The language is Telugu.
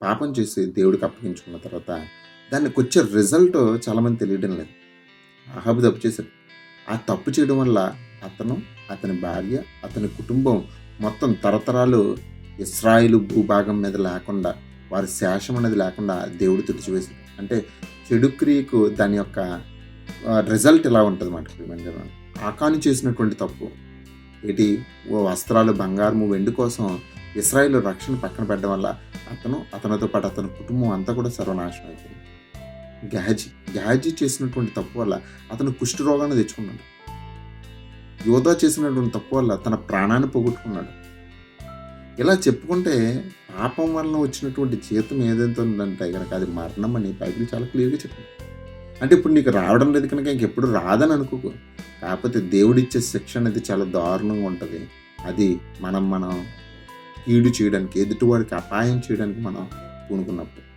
పాపం చేసి దేవుడికి అప్పగించుకున్న తర్వాత దానికి వచ్చే రిజల్ట్ చాలామంది తెలియడం లేదు. అహాబు తప్పు చేశాడు. ఆ తప్పు చేయడం వల్ల అతను, అతని భార్య, అతని కుటుంబం మొత్తం తరతరాలు ఇశ్రాయేలు భూభాగం మీద లేకుండా, వారి శేషం అనేది లేకుండా దేవుడు తుడిచివేశాడు. అంటే చెడు క్రియకు దాని యొక్క రిజల్ట్ ఇలా ఉంటుంది మాట. ఆకాను చేసినటువంటి తప్పు ఏంటి? ఓ వస్త్రాలు, బంగారము, వెండి కోసం ఇశ్రాయేలు రక్షణ పక్కన పెట్టడం వల్ల అతనితో పాటు అతని కుటుంబం అంతా కూడా సర్వనాశనం అయిపోయింది. గెహాజీ చేసినటువంటి తప్పు వల్ల అతను కుష్ఠరోగాన్ని తెచ్చుకున్నాడు. యోధా చేసినటువంటి తప్పు వల్ల తన ప్రాణాన్ని పోగొట్టుకున్నాడు. ఇలా చెప్పుకుంటే పాపం వలన వచ్చినటువంటి జీతం ఏదైతే ఉందంటే కనుక అది మరణం అని బైబిల్ చాలా క్లియర్గా చెప్పింది. అంటే ఇప్పుడు నీకు రావడం లేదు కనుక ఇంకెప్పుడు రాదని అనుకోకు. కాకపోతే దేవుడిచ్చే శిక్ష అనేది చాలా దారుణంగా ఉంటుంది. అది మనం కీడు చేయడానికి, ఎదుటివాడికి అపాయం చేయడానికి మనం పూనుకున్నప్పుడు.